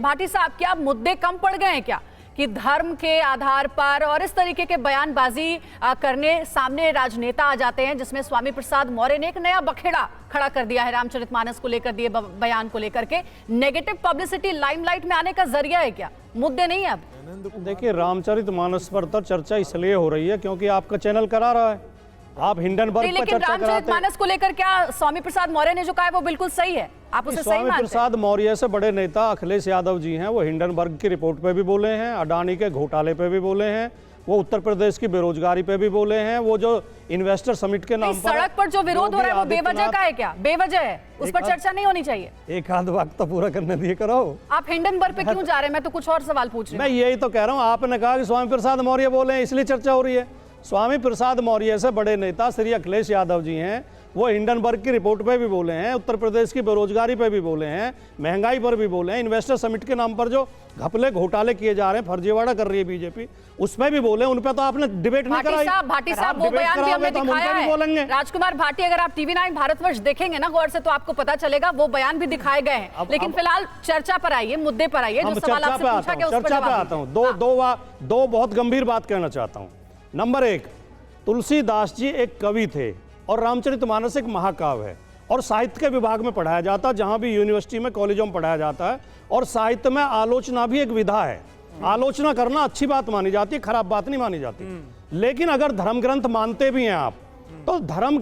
भाटी साहब, क्या मुद्दे कम पड़ गए हैं क्या कि धर्म के आधार पर और इस तरीके के बयानबाजी करने सामने राजनेता आ जाते हैं, जिसमें स्वामी प्रसाद मौर्य ने एक नया बखेड़ा खड़ा कर दिया है रामचरितमानस को लेकर दिए बयान को लेकर के। नेगेटिव पब्लिसिटी लाइमलाइट में आने का जरिया है क्या, मुद्दे नहीं है अब? देखिए, रामचरितमानस पर तो चर्चा इसलिए हो रही है क्योंकि आपका चैनल करा रहा है, आप हिंडनबर्ग पर चर्चा कराते हैं। रामचरितमानस को लेकर क्या स्वामी प्रसाद मौर्य ने जो कहा है वो बिल्कुल सही है, आप उसे सही मानते हैं? स्वामी प्रसाद मौर्य से बड़े नेता अखिलेश यादव जी हैं, वो हिंडनबर्ग की रिपोर्ट पे भी बोले हैं, अडानी के घोटाले पे भी बोले हैं, वो उत्तर प्रदेश की बेरोजगारी पे भी बोले हैं, वो जो इन्वेस्टर समिट के नाम पर सड़क पर जो विरोध हो रहा है वो बेवजह का है क्या? बेवजह है, उस पर चर्चा नहीं होनी चाहिए। एक आध वक्त तो पूरा करने दिए करो। आप हिंडनबर्ग पे क्यों जा रहे हैं? मैं तो कुछ और सवाल पूछ रही हूं। मैं यही तो कह रहा हूँ, आपने कहा कि स्वामी प्रसाद मौर्य बोले हैं इसलिए चर्चा हो रही है। स्वामी प्रसाद मौर्य से बड़े नेता श्री अखिलेश यादव जी हैं, वो हिंडनबर्ग की रिपोर्ट पे भी बोले हैं, उत्तर प्रदेश की बेरोजगारी पे भी बोले हैं, महंगाई पर भी बोले हैं, इन्वेस्टर समिट के नाम पर जो घपले घोटाले किए जा रहे हैं, फर्जीवाड़ा कर रही है बीजेपी, उस पर भी बोले। उन पे तो आपने डिबेट नहीं कराई। भाटी साहब, वो बयान भी हमने दिखाया है। राजकुमार भाटी, अगर आप टीवी9 भारतवर्ष देखेंगे ना गौर से तो आपको पता चलेगा वो बयान भी दिखाए गए हैं। लेकिन फिलहाल चर्चा पर आइए, मुद्दे पर आइए, जो सवाल आपसे पूछा गया उस पर चर्चा पे आता हूँ। दो बहुत गंभीर बात कहना चाहता हूँ। नंबर एक, तुलसीदास जी एक कवि थे और रामचरितमानस एक महाकाव्य है और साहित्य के विभाग में पढ़ाया जाता है, जहां भी यूनिवर्सिटी में कॉलेजों में पढ़ाया जाता है। और साहित्य में आलोचना भी एक विधा है, आलोचना करना अच्छी बात मानी जाती है, खराब बात नहीं मानी जाती। लेकिन अगर धर्म ग्रंथ मानते भी हैं आप, तो धर्म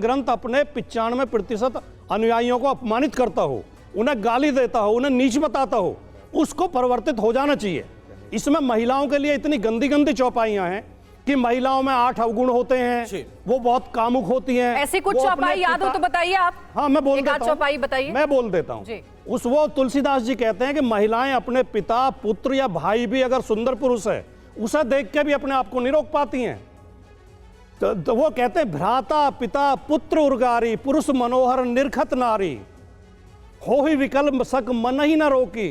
ग्रंथ अपने 95% अनुयायियों को अपमानित करता हो, उन्हें गाली देता हो, उन्हें नीच बताता हो, उसको परिवर्तित हो जाना चाहिए। इसमें महिलाओं के लिए इतनी गंदी गंदी चौपाइयां हैं कि महिलाओं में 8 अवगुण होते हैं, वो बहुत कामुक होती हैं। ऐसी कुछ चौपाई याद हो तो बताइए आप। हाँ, मैं बोल देता हूं, चौपाई बताइए। मैं बोल देता हूं। वो तुलसीदास जी कहते हैं कि महिलाएं अपने पिता, पुत्र या भाई भी अगर सुंदर पुरुष है, उसे देख के भी अपने आप को नहीं रोक पाती हैं। तो वो कहते हैं, भ्राता पिता पुत्र उर्गारी, पुरुष मनोहर निरखत नारी, हो ही विकल्प सक मन ही न रोकी,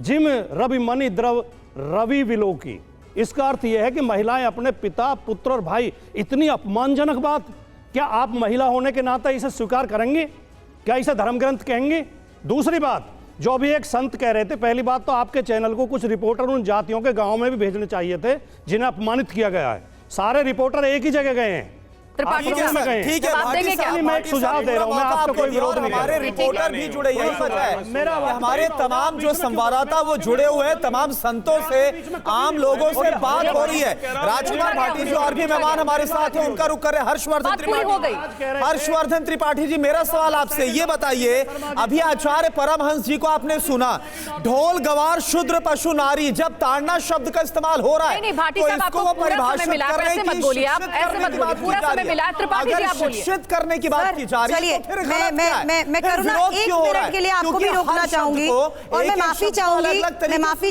जिम रवि मणि द्रव रवि विलोकी। इसका अर्थ यह है कि महिलाएं अपने पिता, पुत्र और भाई, इतनी अपमानजनक बात, क्या आप महिला होने के नाते इसे स्वीकार करेंगे? क्या इसे धर्म ग्रंथ कहेंगे? दूसरी बात, जो अभी एक संत कह रहे थे, पहली बात तो आपके चैनल को कुछ रिपोर्टर उन जातियों के गांव में भी भेजने चाहिए थे जिन्हें अपमानित किया गया है। सारे रिपोर्टर एक ही जगह गए हैं। ठीक है भाटी साहब, मैं एक सुझाव दे रहा हूं, मैं आपका कोई विरोध नहीं। हमारे रिपोर्टर भी जुड़े, यही वजह है हमारे तमाम जो संवाददाता वो जुड़े हुए हैं, तमाम संतों से, आम लोगों से बात हो रही है। राजकुमार भाटी जी और भी मेहमान हमारे साथ हैं, उनका रुख कर रहे हैं हर्षवर्धन त्रिपाठी। हर्षवर्धन त्रिपाठी जी, मेरा सवाल आपसे ये बताइए, अभी आचार्य परमहंस जी को आपने सुना, ढोल गवार शूद्र पशु नारी, जब ताड़ना शब्द का इस्तेमाल हो रहा है तो इसको वो परिभाषित करने की, अगर शिक्षित करने की बात की जा रही है, मैं करुणा एक मिनट के लिए आपको भी रोकना चाहूंगी और मैं माफी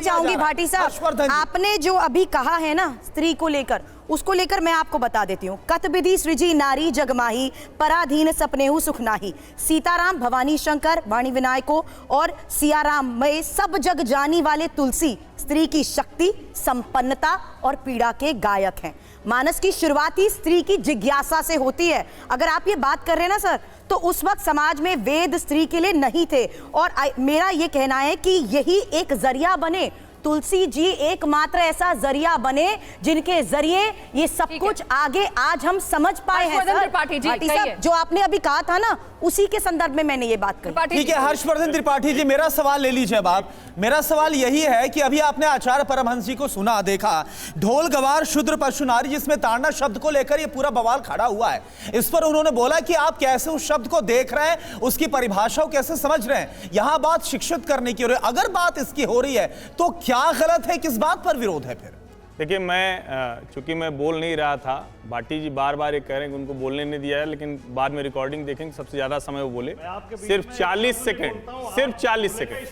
चाहूंगी भाटी साहब, आपने जो अभी कहा है ना स्त्री को लेकर, उसको लेकर मैं आपको बता देती हूँ। कत विधि सृजी नारी जगमाही, पराधीन सपनेहु सुख नाही, सीताराम भवानी शंकर वाणी विनायको और सियाराम में सब जग जानी वाले तुलसी स्त्री की शक्ति, संपन्नता और पीड़ा के गायक हैं। मानस की शुरुआत ही स्त्री की जिज्ञासा से होती है। अगर आप ये बात कर रहे हैं ना सर, तो उस वक्त समाज में वेद स्त्री के लिए नहीं थे और मेरा ये कहना है कि यही एक जरिया बने, तुलसी जी एकमात्र ऐसा जरिया बने जिनके जरिए ये सब कुछ आगे आज हम समझ पाए हैं। त्रिपाठी जी, जो आपने अभी कहा था ना, उसी के संदर्भ में मैंने ये बात कही। ठीक है हर्षवर्धन त्रिपाठी जी, मेरा सवाल ले लीजिए आप। मेरा सवाल यही है कि अभी आपने आचार्य परमहंस जी को सुना, देखा, ढोल गवार शूद्र पशु नारी, जिसमें ताड़ना शब्द को लेकर ये पूरा बवाल खड़ा हुआ है। इस पर उन्होंने बोला कि आप कैसे उस शब्द को देख रहे हैं, उसकी परिभाषा को कैसे समझ रहे हैं। यहां बात शिक्षित करने की हो रही है, अगर बात इसकी हो रही है तो क्या गलत है, किस बात पर विरोध है फिर? देखिए, मैं चूंकि मैं बोल नहीं रहा था, भाटी जी बार बार ये कह रहे हैं कि उनको बोलने नहीं दिया है, लेकिन बाद में रिकॉर्डिंग देखेंगे सबसे ज्यादा समय वो बोले, सिर्फ 40 सेकंड, सिर्फ 40 सेकंड,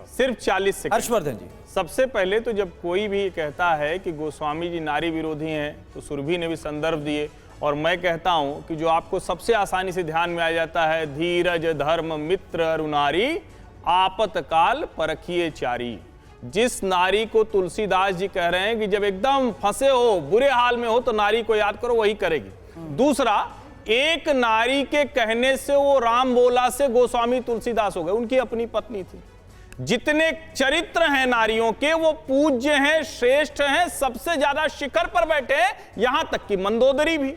सिर्फ 40 सेकंड। हर्षवर्धन जी, सबसे पहले तो जब कोई भी कहता है कि गोस्वामी जी नारी विरोधी हैं, तो सुरभि ने भी संदर्भ दिए, और मैं कहता हूं कि जो आपको सबसे आसानी से ध्यान में आ जाता है, धीरज धर्म मित्र अरुनारी, आपतकाल परखिए चारी। जिस नारी को तुलसीदास जी कह रहे हैं कि जब एकदम फंसे हो, बुरे हाल में हो, तो नारी को याद करो, वही करेगी। दूसरा, एक नारी के कहने से वो राम बोला से गोस्वामी तुलसीदास हो गए, उनकी अपनी पत्नी थी। जितने चरित्र हैं नारियों के वो पूज्य हैं, श्रेष्ठ हैं, सबसे ज्यादा शिखर पर बैठे हैं, यहां तक कि मंदोदरी भी।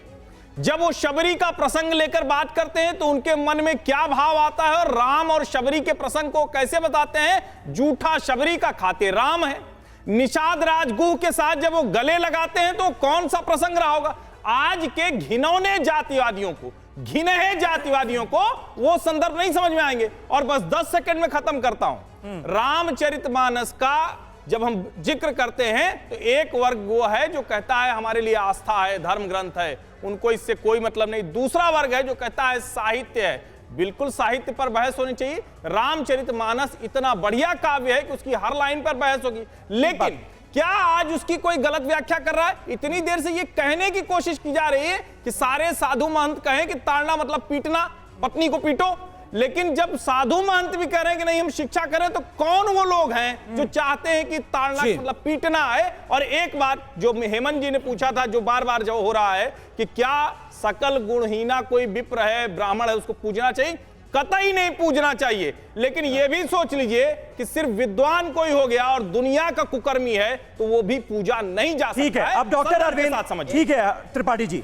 जब वो शबरी का प्रसंग लेकर बात करते हैं तो उनके मन में क्या भाव आता है और राम और शबरी के प्रसंग को कैसे बताते हैं? जूठा शबरी का खाते राम है। निषाद राजगुह के साथ जब वो गले लगाते हैं तो कौन सा प्रसंग रहा होगा? आज के घिनौने जातिवादियों को, घिनहे जातिवादियों को वो संदर्भ नहीं समझ में आएंगे। और बस 10 सेकंड में खत्म करता हूं। रामचरितमानस का जब हम जिक्र करते हैं तो एक वर्ग वो है जो कहता है हमारे लिए आस्था है, धर्म ग्रंथ है, उनको इससे कोई मतलब नहीं। दूसरा वर्ग है जो कहता है साहित्य है। बिल्कुल साहित्य पर बहस होनी चाहिए। रामचरितमानस इतना बढ़िया काव्य है कि उसकी हर लाइन पर बहस होगी, लेकिन क्या आज उसकी कोई गलत व्याख्या कर रहा है? इतनी देर से ये कहने की कोशिश की जा रही है कि सारे साधु महंत कहें कि ताड़ना मतलब पीटना, पत्नी को पीटो, लेकिन जब साधु महंत भी कह रहे हैं कि नहीं हम शिक्षा करें, तो कौन वो लोग हैं जो चाहते हैं कि ताड़ना मतलब पीटना है? और एक बात जो हेमंत जी ने पूछा था, जो बार बार जो हो रहा है कि क्या सकल गुणहीना कोई विप्र है, ब्राह्मण है, उसको पूजना चाहिए? कतई नहीं पूजना चाहिए। लेकिन यह भी सोच लीजिए कि सिर्फ विद्वान कोई हो गया और दुनिया का कुकर्मी है तो वो भी पूजा नहीं जा सकता। ठीक है, अब डॉक्टर अरविंद, ठीक है त्रिपाठी जी,